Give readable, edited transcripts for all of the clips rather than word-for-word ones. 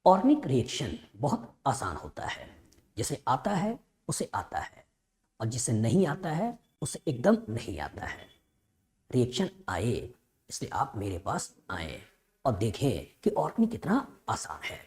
Organic reaction बहुत आसान होता है। जिसे आता है उसे आता है, और जिसे नहीं आता है उसे एकदम नहीं आता है। रिएक्शन आए इसलिए आप मेरे पास आए और देखें कि ऑर्गेनिक कितना आसान है।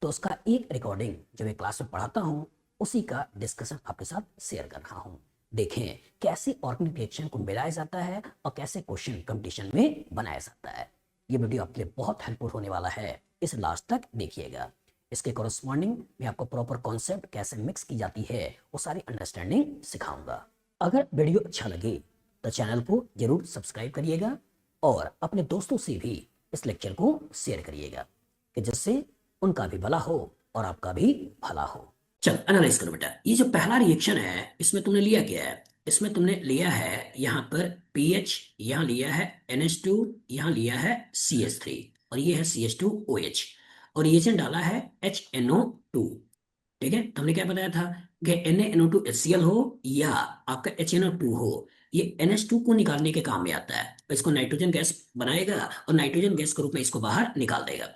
तो उसका एक रिकॉर्डिंग जो मैं क्लास में पढ़ाता हूँ उसी का डिस्कशन आपके साथ शेयर कर रहा हूँ। देखें कैसे ऑर्गेनिक रिएक्शन को मिलाया जाता है और कैसे क्वेश्चन कंपटीशन में बनाया जाता है। ये वीडियो आपके लिए बहुत हेल्पफुल होने वाला है, इस लास्ट तक देखिएगा। इसके कॉरस्पॉन्डिंग मैं आपको प्रॉपर कॉन्सेप्ट कैसे मिक्स की जाती है वो सारी अंडरस्टैंडिंग सिखाऊंगा। अगर वीडियो अच्छा लगे तो चैनल को जरूर सब्सक्राइब करिएगा और अपने दोस्तों से भी इस लेक्चर को शेयर करिएगा कि जिससे उनका भी भला हो और आपका भी भला हो। चल एनालाइज करो बेटा। ये जो पहला रिएक्शन है इसमें तुमने लिया क्या है? इसमें तुमने लिया है यहाँ पर पीएच, यहाँ लिया है NH2, यहाँ लिया है CH3 और ये है CH2OH और रिएजेंट डाला है HNO2। ठीक है, तो हमने क्या बताया था कि NaNO2HCl हो या आपका HNO2 हो, ये NH2 को निकालने के काम में आता है। तो इसको नाइट्रोजन गैस बनाएगा और नाइट्रोजन गैस के रूप में इसको बाहर निकाल देगा।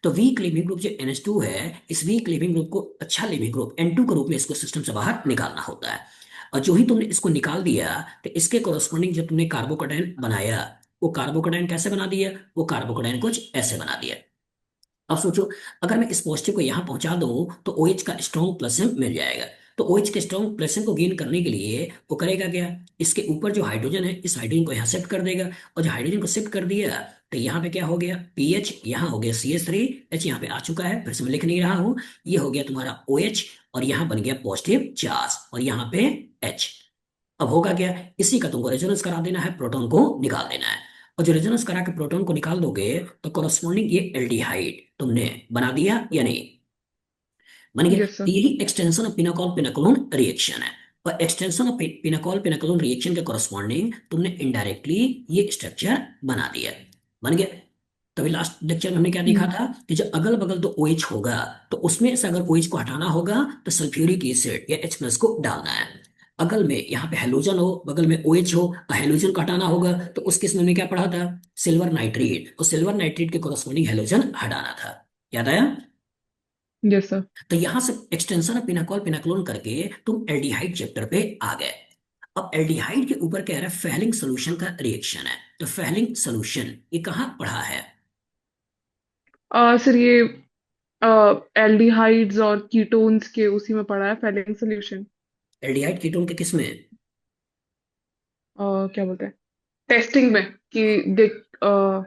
तो वीक लिविंग ग्रुप जो NH2 है, इस वीक लिविंग ग्रुप को अच्छा लिविंग ग्रुप N2 के रूप में इसको सिस्टम से बाहर निकालना होता है। और जो ही तुमने इसको निकाल दिया तो इसके कोरस्पॉन्डिंग जब तुमने कार्बोकेटाइन बनाया, वो कार्बोकेटाइन कैसे बना दिया? वो कार्बोकेटाइन कुछ ऐसे बना दिया। अब सोचो, अगर मैं इस पॉजिटिव को यहां पहुंचा दूं तो OH का स्ट्रॉन्ग प्लस मिल जाएगा। तो OH के स्ट्रॉन्ग प्लस को गेन करने के लिए वो करेगा क्या? इसके ऊपर जो हाइड्रोजन है इस हाइड्रोजन को यहाँ शिफ्ट कर देगा, और जो हाइड्रोजन को शिफ्ट कर दिया तो यहाँ पे क्या हो गया? PH, यहाँ हो गया CH3, H यहाँ पे आ चुका है, फिर से मैं लिख नहीं रहा हूँ। ये हो गया तुम्हारा OH और यहाँ बन गया पॉजिटिव चार्ज और यहाँ पे H। अब होगा क्या? इसी का तुमको रेजोनेंस करा देना है, प्रोटॉन को निकाल देना है। और जो रेजोनेंस करा के प्रोटॉन को निकाल दोगे तो कोरस्पॉन्डिंग ये एल्डिहाइड तुमने बना दिया या नहीं? बन गया। यस तो सर। यही एक्सटेंशन ऑफ पिनाकोल पिनाकोलोन रिएक्शन है। और एक्सटेंशन ऑफ पिनाकोल पिनाकोलोन रिएक्शन के कोरस्पॉन्डिंग तुमने इनडायरेक्टली ये स्ट्रक्चर बना दिया। बन गया। तभी लास्ट लेक्चर में हमने क्या देखा हम्म। था कि जो अगल बगल तो OH होगा तो उसमें से अगर OH को हटाना होगा तो सल्फ्यूरिक एसिड या H प्लस को डालना है। अगल में यहाँ पे हेलोजन हो, बगल में OH हो, हेलोजन को हटाना होगा तो उस केस में हमने क्या पढ़ा था? सिल्वर नाइट्रेट, और सिल्वर नाइट्रेट के कोरस्पॉन्डिंग हेलोजन हटाना था। याद आया? Yes sir. तो यहां से एक्सटेंशन ऑफ पिनाकोल पिनाकोलोन करके तुम एल्डिहाइड चैप्टर पे आ गए। अब एल्डिहाइड के ऊपर कह रहा है फेहलिंग सोल्यूशन का रिएक्शन है। तो फेहलिंग सोल्यूशन ये कहाँ पढ़ा है? सर ये एल्डिहाइड्स और कीटोन्स के उसी में पढ़ा है, फेलिंग सोल्यूशन। एल्डिहाइड कीटोन के किस में? क्या बोलते हैं, टेस्टिंग में कि देख लैब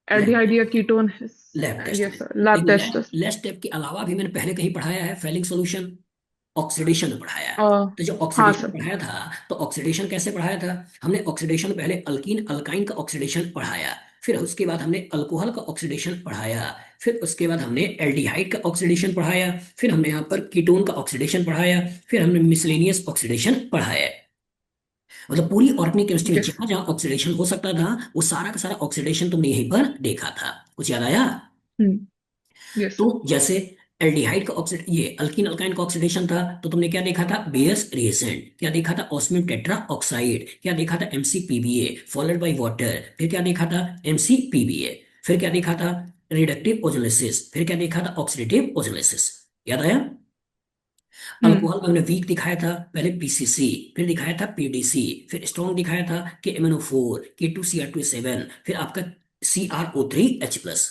एल्डिहाइड या कीटोन। लैब टेस्ट में। यस सर, लैब लेकिन टेस्ट। लैब लैब स्टेप के अलावा भी मैंने पहले कहीं पढ़ाया है फेहलिंग सोल्यूशन? ऑक्सीडेशन में पढ़ाया है। तो जो हाँ ऑक्सीडेशन सर। पढ़ाया था तो ऑक्सीडेशन कैसे पढ़ाया था? हमने ऑक्सीडेशन पहले अल्कीन अल्काइन का ऑक्सीडेशन पढ़ाया, फिर उसके बाद हमने अल्कोहल का ऑक्सीडेशन पढ़ाया, फिर उसके बाद हमने एल्डिहाइड का ऑक्सीडेशन पढ़ाया, फिर हमने यहाँ पर कीटोन का ऑक्सीडेशन पढ़ाया, फिर हमने मिसलेनियस ऑक्सीडेशन पढ़ाया। मतलब पूरी ऑर्गेनिक केमिस्ट्री में यस। जहां जहां ऑक्सीडेशन हो सकता था वो सारा का सारा ऑक्सीडेशन तुमने यहीं पर देखा था। कुछ याद आया? हम्म। यस तो सर। जैसे एल्डिहाइड का ऑक्सीड ये अल्कीन अल्काइन का ऑक्सीडेशन था तो तुमने क्या देखा था? Bayes reagent. क्या देखा था? Osmium tetra oxide. क्या देखा था? McPba followed by water. फिर क्या देखा था? McPba। फिर क्या देखा था? रिडक्टिव ओजोलिसिस। फिर क्या देखा था? ऑक्सीडेटिव ओजोलिसिस। याद आया? हम्म। अल्कोहल में हमने वीक दिखाया था, पहले PCC, फिर दिखाया था PDC, फिर स्ट्रॉन्ग दिखाया था कि MnO4, K2Cr2 7, फिर आपका CrO3H+।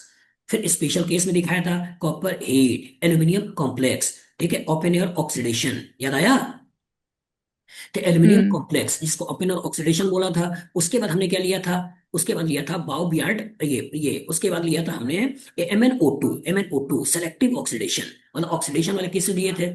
फिर स्पेशल केस में दिखाया था कॉपर हीट एल्यूमिनियम कॉम्प्लेक्स। ठीक है, ओपन एयर ऑक्सीडेशन। याद आया? तो एल्यूमिनियम हम्म। कॉम्प्लेक्स जिसको ओपन एयर ऑक्सीडेशन बोला था। उसके बाद हमने क्या लिया था? उसके बाद लिया था बाउ बियार्ड, ये उसके बाद लिया था हमने MnO2 सेलेक्टिव ऑक्सीडेशन। मतलब ऑक्सीडेशन वाले किस लिए थे?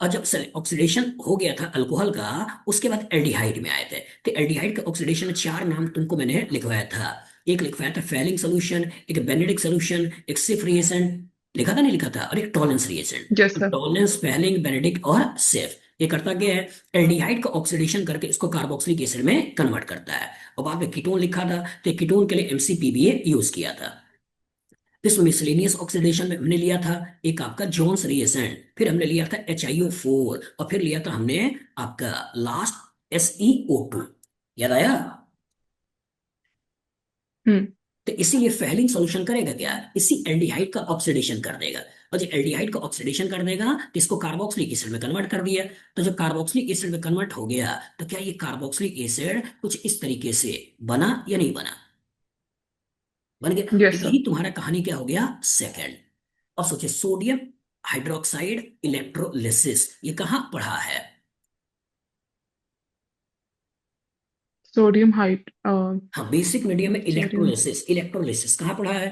और जब ऑक्सीडेशन हो गया था अल्कोहल का उसके बाद एल्डिहाइड में आए थे। तो एल्डिहाइड का ऑक्सीडेशन में 4 नाम तुमको मैंने लिखवाया था। एक लिखवाया था फेलिंग सोल्यूशन, एक बेनेडिक्ट सोल्यूशन, एक सिफ रिएजेंट। लिखा था नहीं लिखा था? और एक टॉलेंस रिएजेंट। यस तो सर। टॉलेंस, फेलिंग, बेनेडिक्ट और सिफ ये करता क्या है? एल्डिहाइड का ऑक्सीडेशन करके इसको कार्बोक्सिलिक एसिड में कन्वर्ट करता है। और बाद में कीटोन लिखा था तो कीटोन के लिए McPba यूज किया था। फिर मिसलेनियस ऑक्सीडेशन में हमने लिया था एक आपका जोन्स रिएजेंट, फिर हमने लिया था HiO4 और फिर लिया था हमने आपका लास्ट SeO2। याद आया? हम्म। तो इसीलिए फेलिंग सॉल्यूशन करेगा क्या? इसी एल्डिहाइड का ऑक्सीडेशन कर देगा। और जब एल्डिहाइड को ऑक्सीडेशन कर देगा तो इसको कार्बोक्सिलिक एसिड में कन्वर्ट कर दिया। तो जब कार्बोक्सिलिक एसिड में कन्वर्ट हो गया तो क्या ये कार्बोक्सिलिक एसिड कुछ इस तरीके से बना या नहीं बना? बन गया। तो यस सर। यही तुम्हारा कहानी क्या हो गया, सेकंड। अब सोचिए, सोडियम हाइड्रोक्साइड इलेक्ट्रोलिसिस ये कहाँ पढ़ा है? सोडियम हाइट हाँ, बेसिक मीडियम में सोडियम इलेक्ट्रोलिसिस, इलेक्ट्रोलिसिस कहाँ पढ़ा है?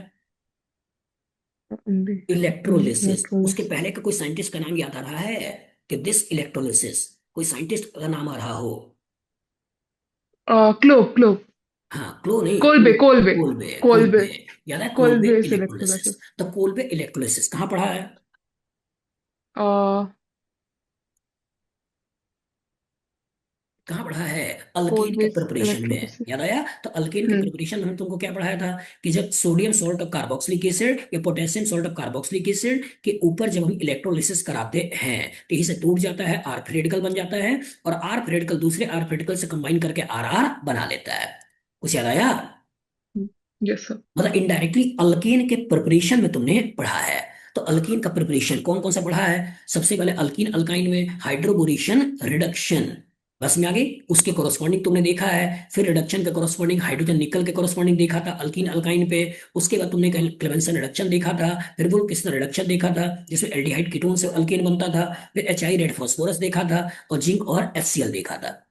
हिंदी इलेक्ट्रोलिसिस। उसके इलेक्ट्रोलिस पहले का कोई साइंटिस्ट का नाम याद आ रहा है कि दिस इलेक्ट्रोलिसिस, कोई साइंटिस्ट का नाम आ रहा हो? क्लोब क्लोब हाँ, क्लो नहीं, कोलबे कोल, कोलबे कोलबे, कोलबे कोलबे। याद है, कोलबे कोलबे इलेक्ट्रोलिसिस। इलेक्ट्रोलाइसिस तो कोलबे इलेक्ट्रोलिसिस कहाँ पढ़ा है? कहाँ पढ़ा है? अल्कीन के कोलबे प्रिपरेशन में, इलेक्ट्रोलाइसिस। याद आया? तो अल्कीन के हम्म प्रिपरेशन में हमने तुमको क्या पढ़ाया था कि जब sodium salt of carboxylic acid या potassium salt of carboxylic acid के ऊपर जब हम इलेक्ट्रोलिसिस कराते हैं तो इसे टूट जाता है, आर रेडिकल बन जाता है, और आर रेडिकल दूसरे आर रेडिकल से कंबाइन करके आर आर बना लेता है। कुछ याद आया? Yes sir. मतलब इनडायरेक्टली अल्केन के प्रिपरेशन में तुमने पढ़ा है। तो अल्कीन का प्रिपरेशन कौन कौन सा पढ़ा है? सबसे पहले अल्कीन अल्काइन में हाइड्रोबोरेशन रिडक्शन, बस में आ गई, उसके कोरोस्पॉन्डिंग तुमने देखा है। फिर रिडक्शन के कोरोस्पॉन्डिंग हाइड्रोजन निकल के कोरोस्पॉन्डिंग देखा था अल्कीन अल्काइन पे। उसके बाद तुमने क्लेवेंसन रिडक्शन देखा था, फिर वुल्फ रिडक्शन देखा था जिसमें एल्डिहाइड कीटोन से अल्केन बनता था, फिर एच आई रेड फास्फोरस देखा था, और जिंक और एचसीएल देखा था।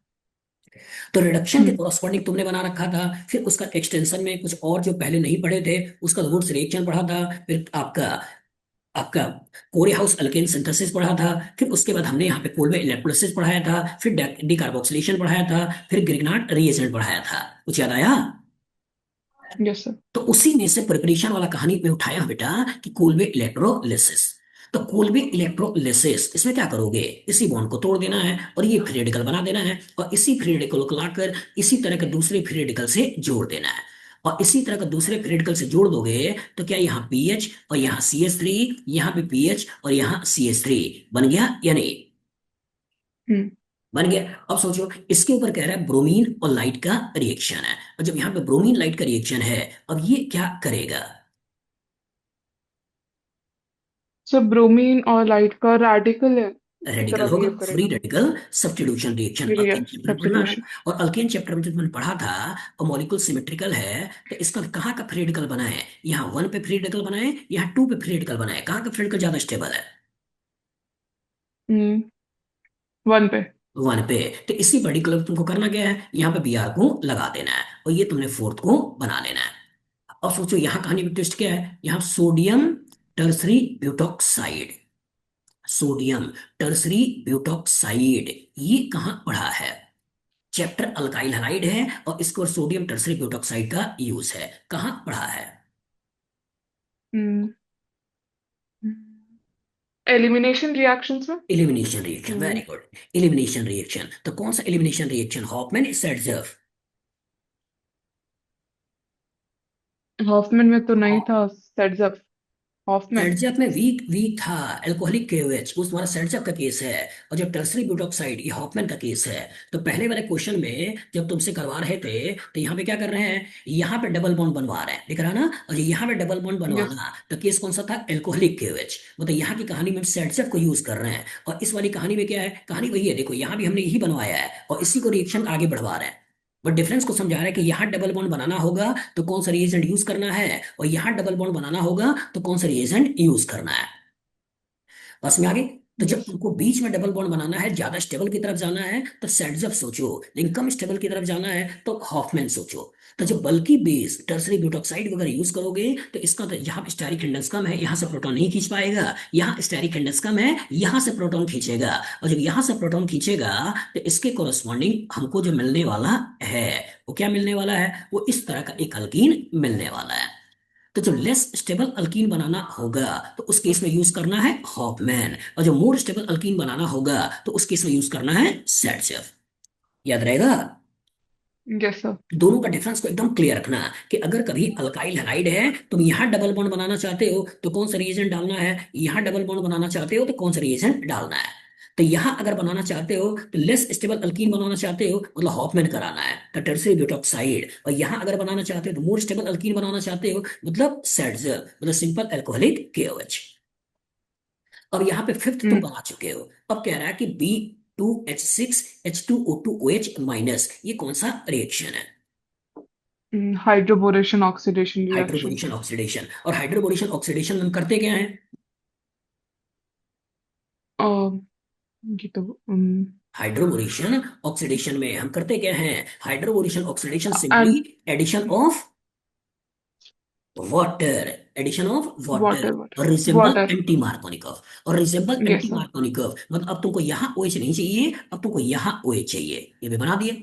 तो रिडक्शन के हम्म कोरस्पॉन्डिंग तुमने बना रखा था। फिर उसका एक्सटेंशन में कुछ और जो पहले नहीं पढ़े थे उसका वुड्स रिएक्शन पढ़ा था। फिर आपका आपका कोरे हाउस अल्केन सिंथेसिस पढ़ा था। फिर उसके बाद हमने यहाँ पे कोलवे इलेक्ट्रोलिसिस पढ़ाया था, फिर डिकार्बोक्सिलेशन पढ़ाया था, फिर ग्रिग्नार्ड रिएजेंट पढ़ाया था। कुछ याद आया? Yes sir. तो उसी में से प्रिपरेशन वाला कहानी में उठाया बेटा कि कोलवे इलेक्ट्रोलिसिस। तो कोलवे इलेक्ट्रोलिसिस इसमें क्या करोगे, इसी बॉन्ड को तोड़ देना है और ये फ्री रेडिकल बना देना है, और इसी फ्री रेडिकल को लाकर इसी तरह के दूसरे फ्री रेडिकल से जोड़ देना है। और इसी तरह का दूसरे फ्री रेडिकल से जोड़ दोगे तो क्या यहाँ पीएच और यहाँ CH3, यहाँ पे पीएच और यहाँ CH3 बन गया या नहीं? हम्म बन गया। अब सोचो, इसके ऊपर कह रहा है ब्रोमीन और लाइट का रिएक्शन है, और जब यहाँ पे ब्रोमीन लाइट का रिएक्शन है, अब ये क्या करेगा? सर ब्रोमीन और लाइट का रेडिकल है की रेडिकल तरह होगा, बिहेव फ्री करेगा। रेडिकल सब्स्टिट्यूशन रिएक्शन फिर अल्केन यस चैप्टर में पढ़ना है। सब्स्टिट्यूशन। और अल्केन चैप्टर में जो मैंने पढ़ा था, और मॉलिक्यूल सिमेट्रिकल है, तो इसका कहाँ का फ्री रेडिकल बना है? यहाँ 1 पे फ्री रेडिकल बना है, यहाँ 2 पे फ्री रेडिकल बना है, कहाँ का फ्री रेडिकल ज्यादा स्टेबल है? हम्म 1 पे। 1 पे। तो इसी पर्टिकुलर तुमको करना क्या है, यहाँ पे Br को लगा देना है, और ये तुमने फोर्थ को बना लेना है। अब सोचो यहाँ कहानी में ट्विस्ट क्या है, यहाँ sodium tertiary butoxide, sodium tertiary butoxide ये कहाँ पढ़ा है? चैप्टर अल्काइल हलाइड है, और इसको और सोडियम टर्सरी ब्यूटॉक्साइड का यूज है, कहाँ पढ़ा है? हम्म एलिमिनेशन रिएक्शंस में। एलिमिनेशन रिएक्शन, हम्म वेरी गुड। एलिमिनेशन रिएक्शन, तो कौन सा एलिमिनेशन रिएक्शन, हॉफमैन सेडजर्फ? हॉफमैन में तो नहीं था सेट्सअप। हॉफमैन। सेडजप में वीक वीक था, अल्कोहलिक केवेज उस तुम्हारा सेडजप का केस है। और जब टर्सरी ब्यूटॉक्साइड ये हॉफमैन का केस है। तो पहले वाले क्वेश्चन में जब तुमसे करवा रहे थे तो यहाँ पे क्या कर रहे हैं, यहाँ पे डबल बॉन्ड बनवा रहे हैं, दिख रहा ना? और यहाँ पे डबल बॉन्ड यस। बनवाना, तो केस कौन सा था, अल्कोहलिक केवेज। मतलब यहाँ की कहानी में सेडजप को यूज कर रहे हैं, और इस वाली कहानी में क्या है, कहानी वही है, देखो यहाँ भी हमने यही बनवाया है और इसी को रिएक्शन आगे बढ़वा रहे हैं। बट डिफरेंस को समझा रहा है कि यहाँ डबल बॉन्ड बनाना होगा तो कौन सा रिएजेंट यूज करना है, और यहाँ डबल बॉन्ड बनाना होगा तो कौन सा रिएजेंट यूज करना है। बस में आगे। तो जब यस। तुमको बीच में डबल बॉन्ड बनाना है, ज्यादा स्टेबल की तरफ जाना है तो सेडजप सोचो, लेकिन कम स्टेबल की तरफ जाना है तो हॉफमैन सोचो। तो जब बल्कि बेस टर्सरी ब्यूटॉक्साइड वगैरह यूज करोगे तो इसका तो यहाँ स्टेरिक हिंडन्स कम है, यहाँ से प्रोटॉन नहीं खींच पाएगा, यहाँ स्टेरिक हिंडन्स कम है, यहाँ से प्रोटॉन खींचेगा, और जब यहाँ से प्रोटॉन खींचेगा तो इसके कोरस्पॉन्डिंग हमको जो मिलने वाला है वो क्या मिलने वाला है, वो इस तरह का एक अल्कीन मिलने वाला है। तो जो लेस स्टेबल अल्कीन बनाना होगा तो उस केस में यूज करना है हॉफमैन, और जो मोर स्टेबल अल्कीन बनाना होगा तो उस केस में यूज करना है सेडजफ। याद रहेगा? Yes sir. दोनों का डिफरेंस को एकदम क्लियर रखना कि अगर कभी अल्काइल हैलाइड है, तुम यहां डबल बॉन्ड बनाना चाहते हो तो कौन सा रिएजेंट डालना है, यहां डबल बॉन्ड बनाना चाहते हो तो कौन सा रिएजेंट डालना है। तो यहां अगर बनाना चाहते हो तो लेस स्टेबल अल्कीन बनाना चाहते हो मतलब हॉफमैन कराना है तो टर्सरी ब्यूटॉक्साइड, और यहां अगर बनाना चाहते हो तो मोर स्टेबल अल्कीन बनाना चाहते हो मतलब सेडजर, मतलब सिंपल अल्कोहलिक केओएच। अब यहाँ पे फिफ्थ तुम हम्म बना चुके हो। अब कह रहा है कि B2H6H2O2OH माइनस, ये कौन सा रिएक्शन है? Hydroboration oxidation reaction. Hydroboration oxidation. और हाइड्रोबोरेशन ऑक्सीडेशन हम करते क्या है? ये तो हाइड्रोबोरेशन ऑक्सीडेशन में हम करते क्या हैं? Hydroboration oxidation and simply addition of water, addition of water. Water और water resemble water. Anti Markovnikov. और resemble yes anti sir. Markovnikov मतलब अब तुमको यहाँ OH नहीं चाहिए, अब तुमको यहाँ OH चाहिए। ये भी बना दिया,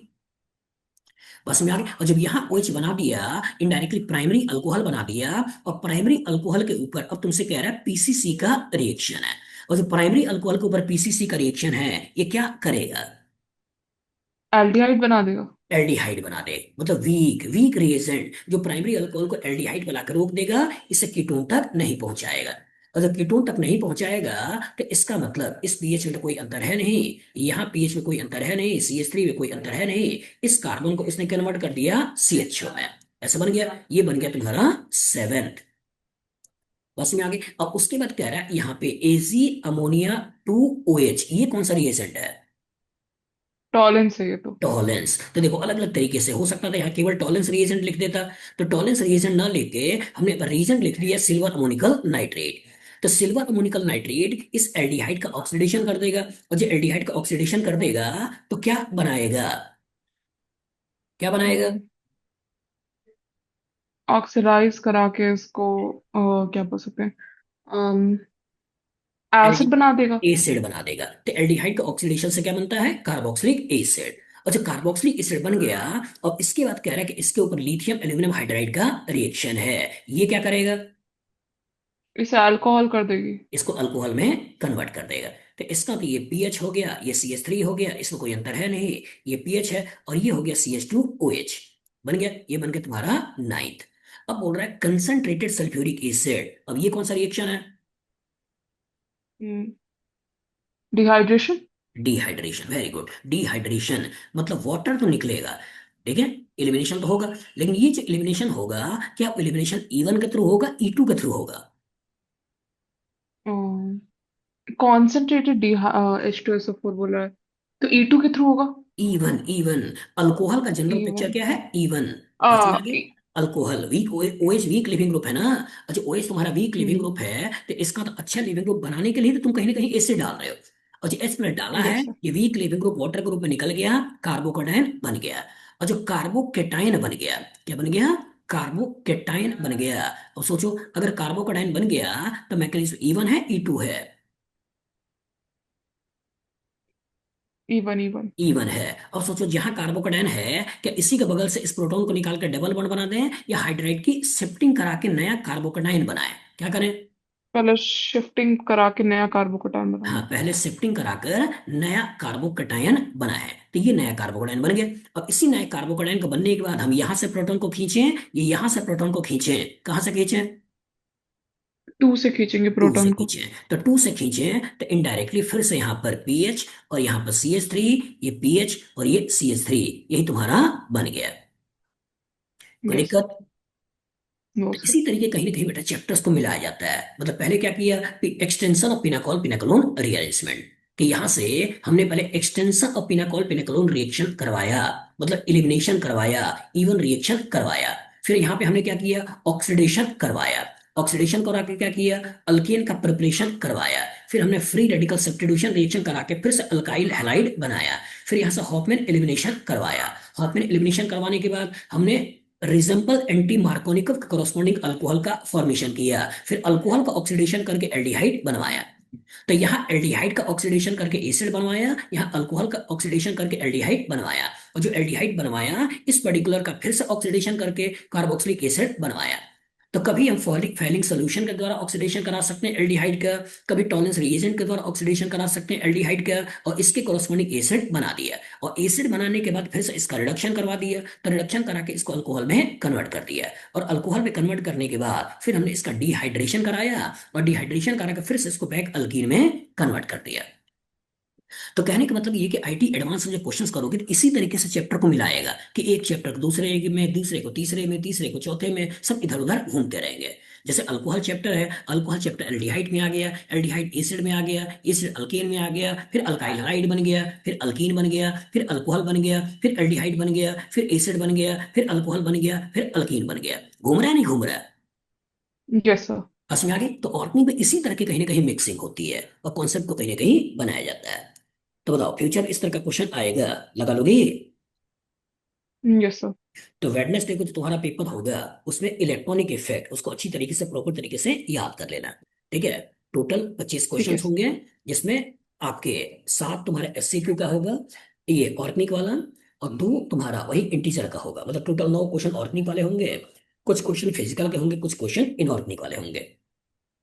बस में आ गया। और जब यहाँ OH बना दिया, इनडायरेक्टली प्राइमरी अल्कोहल बना दिया, और प्राइमरी अल्कोहल के ऊपर अब तुमसे कह रहा है PCC का रिएक्शन है। और जो प्राइमरी अल्कोहल के ऊपर PCC का रिएक्शन है, ये क्या करेगा? एल्डिहाइड बना देगा। एल्डिहाइड बना दे, मतलब वीक वीक रिएजेंट जो प्राइमरी अल्कोहल को एल्डिहाइड बनाकर रोक देगा, इसे कीटोन तक नहीं पहुंचाएगा। और जब कीटोन तक नहीं पहुंचाएगा, तो इसका मतलब इस पीएच में तो कोई अंतर है नहीं, यहाँ पीएच में कोई अंतर है नहीं, CH3 में कोई अंतर है नहीं। इस कार्बन को इसने कन्वर्ट कर दिया CHO में। ऐसा बन गया, ये बन गया तुम्हारा सेवेंथ। बस में आगे। अब उसके बाद कह रहा है यहाँ पे AgAmmonia 2OH, ये कौन सा रिएजेंट है? टॉलेंस है ये तो। टॉलेंस। तो देखो अलग अलग तरीके से हो सकता था, यहाँ केवल टॉलेंस रिएजेंट लिख देता। तो टॉलेंस रिएजेंट ना लेके हमने रिएजेंट लिख दिया सिल्वर अमोनिकल नाइट्रेट। तो सिल्वर अमोनिकल नाइट्रेट इस एल्डिहाइड का ऑक्सीडेशन कर देगा। और जो एल्डिहाइड का ऑक्सीडेशन कर देगा, तो क्या बनाएगा? क्या बनाएगा? ऑक्सीडाइज करा के इसको क्या बोल सकते हैं, एसिड बना देगा। एसिड बना देगा। तो एल्डिहाइड का ऑक्सीडेशन से क्या बनता है? Carboxylic acid. और जब कार्बोक्सिलिक एसिड बन गया, अब इसके बाद कह रहा है कि इसके ऊपर लिथियम एल्यूमिनियम हाइड्राइड का रिएक्शन है। ये क्या करेगा? इसे अल्कोहल कर देगी। इसको अल्कोहल में कन्वर्ट कर देगा। तो इसका तो ये पीएच हो गया, ये CH3 हो गया, इसमें कोई अंतर है नहीं, ये पीएच है। और ये हो गया CH2OH, बन गया। ये बन गया तुम्हारा नाइन्थ। अब बोल रहा है कंसंट्रेटेड सल्फ्यूरिक एसिड। अब ये कौन सा रिएक्शन है? Dehydration. Dehydration, very good, dehydration. मतलब वाटर तो निकलेगा, ठीक है, एलिमिनेशन तो होगा। लेकिन ये जो एलिमिनेशन होगा, क्या एलिमिनेशन E1 के थ्रू होगा, E2 के थ्रू होगा? कॉन्सेंट्रेटेड डी H2SO4 बोला है, तो E2 के थ्रू होगा। Even even. अल्कोहल का जनरल पिक्चर E1। क्या है? इवन। आ बस में आगे। e- alcohol weak, OH weak leaving group है ना। अच्छा, OH तुम्हारा वीक लिविंग हम्म ग्रुप है, तो इसका तो अच्छा लिविंग ग्रुप बनाने के लिए तो तुम कहीं ना कहीं एसिड डाल रहे हो। और जो H+ डाला है, यस सर। ये weak leaving group water group में निकल गया, कार्बोकेटायन बन गया। और जो कार्बोकेटायन बन गया, क्या बन गया? कार्बोकेटायन बन गया। अब सोचो, अगर कार्बोकेटायन बन गया, तो मैकेनिज्म E1 है, E2 है? E1 E1। E1 है। अब सोचो, जहां कार्बोकेटायन है, क्या इसी के बगल से इस प्रोटॉन को निकाल कर डबल बॉन्ड बना दें, या हाइड्राइड की शिफ्टिंग करा के नया कार्बोकेटायन बनाए? क्या करें? पहले शिफ्टिंग करा के नया कार्बोकेटाइन हाँ, बनाएंगे। पहले शिफ्टिंग कराकर नया कार्बोकेटायन बना है, तो ये नया कार्बोकेटायन बन गया। अब इसी नए कार्बोकेटायन को बनने के बाद हम यहां से प्रोटॉन को खींचें, ये यहां से प्रोटॉन को खींचें, कहां से खींचें? 2 से खींचेंगे टू से प्रोटॉन को। खींचें। तो 2 से खींचें तो इनडायरेक्टली फिर से यहां पर पीएच, और यहां पर CH3, ये पीएच और ये CH3, यही तुम्हारा बन गया। कोई यस सर। दिक्कत? नो तो सर। इसी तरीके कहीं ना कहीं बेटा चैप्टर्स को मिलाया जाता है। मतलब पहले क्या किया? एक्सटेंशन ऑफ पिनाकोल पिनाकोलोन रीअरेंजमेंट, कि यहां से हमने पहले एक्सटेंशन ऑफ पिनाकोल पिनाकोलोन रिएक्शन करवाया, मतलब इलिमिनेशन करवाया, इवन रिएक्शन करवाया। फिर यहाँ पे हमने क्या किया? ऑक्सीडेशन करवाया। ऑक्सीडेशन करा के क्या किया? अल्केन का प्रिपरेशन करवाया। फिर हमने फ्री रेडिकल सब्स्टिट्यूशन रिएक्शन करा के फिर से अल्काइल हैलाइड बनाया। फिर यहाँ से हॉफमैन एलिमिनेशन करवाया। हॉफमैन एलिमिनेशन करवाने के बाद हमने रिजम्पल एंटी मार्कोनिकव कॉरस्पॉन्डिंग अल्कोहल का फॉर्मेशन किया। फिर अल्कोहल का ऑक्सीडेशन करके एल्डिहाइड बनवाया। तो यहाँ एल्डिहाइड का ऑक्सीडेशन करके एसिड बनवाया, यहाँ अल्कोहल का ऑक्सीडेशन करके एल्डिहाइड बनवाया। और जो एल्डिहाइड बनवाया, इस पर्टिकुलर का फिर से ऑक्सीडेशन करके कार्बोक्सिलिक एसिड बनवाया। तो कभी हम फैलिंग सोल्यूशन के द्वारा ऑक्सीडेशन करा सकते हैं एल्डिहाइड का, कभी टॉलेंस रिएजेंट के द्वारा ऑक्सीडेशन करा सकते हैं एल्डिहाइड का, और इसके कॉरस्पॉन्डिंग एसिड बना दिया। और एसिड बनाने के बाद फिर से इसका रिडक्शन करवा दिया, तो रिडक्शन करा के इसको अल्कोहल में कन्वर्ट कर दिया। और अल्कोहल में कन्वर्ट करने के बाद फिर हमने इसका डिहाइड्रेशन कराया, और डिहाइड्रेशन करा के फिर से इसको बैक अल्कीन में कन्वर्ट कर दिया। तो कहने का मतलब ये कि IT एडवांस में जब क्वेश्चंस करोगे, तो इसी तरीके से चैप्टर को मिलाएगा, कि एक चैप्टर दूसरे में, दूसरे को तीसरे में, तीसरे को चौथे में, सब इधर उधर घूमते रहेंगे। जैसे अल्कोहल चैप्टर है, अल्कोहल चैप्टर एल्डिहाइड में आ गया, एल्डिहाइड एसिड में आ गया, एसिड अल्केन में आ गया, फिर अल्काइल हलाइड बन गया, फिर अल्कीन बन गया, फिर अल्कोहल बन गया, फिर एल्डिहाइड बन गया, फिर एसिड बन गया, फिर अल्कोहल बन गया, फिर अल्कीन बन गया। घूम रहा है नहीं घूम रहा है? Yes sir. असम आगे तो ऑर्गेनिक में इसी तरह की कहीं ना कहीं मिक्सिंग होती है और कॉन्सेप्ट को कहीं ना कहीं बनाया जाता है। तो बताओ फ्यूचर इस तरह का क्वेश्चन आएगा, लगा लोगे? Yes sir. तो वेडनेसडे को जो तुम्हारा पेपर होगा उसमें इलेक्ट्रॉनिक इफेक्ट उसको अच्छी तरीके से प्रॉपर तरीके से याद कर लेना। ठीक है? टोटल 25 ठीक क्वेश्चन है। होंगे, जिसमें आपके 7 तुम्हारा एससीक्यू का होगा, ये ऑर्गेनिक वाला, और 2 तुम्हारा वही इंटीजर का होगा। मतलब टोटल 9 क्वेश्चन ऑर्गेनिक वाले होंगे, कुछ क्वेश्चन फिजिकल के होंगे, कुछ क्वेश्चन इनऑर्गेनिक वाले होंगे।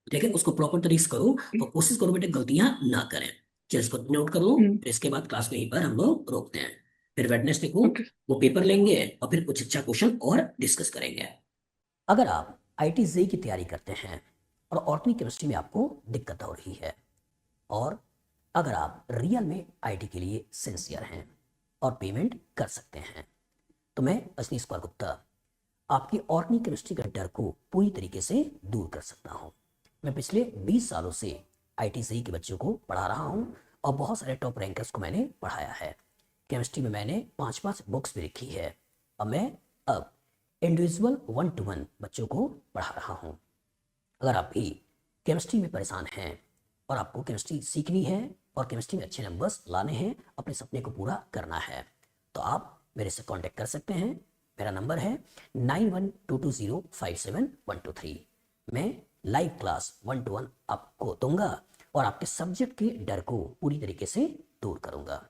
ठीक है? उसको प्रॉपर तरीके से करो और कोशिश करो बेटे गलतियां ना करें। चलो इसको नोट कर लो, फिर इसके बाद क्लास में यहीं पर हम लोग रोकते हैं। फिर वेडनेसडे को ओके। वो पेपर लेंगे और फिर कुछ अच्छा क्वेश्चन और डिस्कस करेंगे। अगर आप आईटी जेई की तैयारी करते हैं और ऑर्गेनिक केमिस्ट्री में आपको दिक्कत हो रही है, और अगर आप रियल में आईटी के लिए सिंसियर हैं और पेमेंट कर सकते हैं, तो मैं अश्विनी कुमार गुप्ता आपकी ऑर्गेनिक केमिस्ट्री के डर को पूरी तरीके से दूर कर सकता हूँ। मैं पिछले 20 सालों से आईटीसी के बच्चों को पढ़ा रहा हूँ और बहुत सारे टॉप रैंकर्स को मैंने पढ़ाया है। केमिस्ट्री में मैंने 5-5 बुक्स भी लिखी है और मैं अब इंडिविजुअल 1-to-1 बच्चों को पढ़ा रहा हूँ। अगर आप भी केमिस्ट्री में परेशान हैं और आपको केमिस्ट्री सीखनी है और केमिस्ट्री में अच्छे नंबर्स लाने हैं, अपने सपने को पूरा करना है, तो आप मेरे से कांटेक्ट कर सकते हैं। मेरा नंबर है 9122057123। मैं लाइव क्लास 1-to-1 आपको दूंगा और आपके सब्जेक्ट के डर को पूरी तरीके से दूर करूंगा।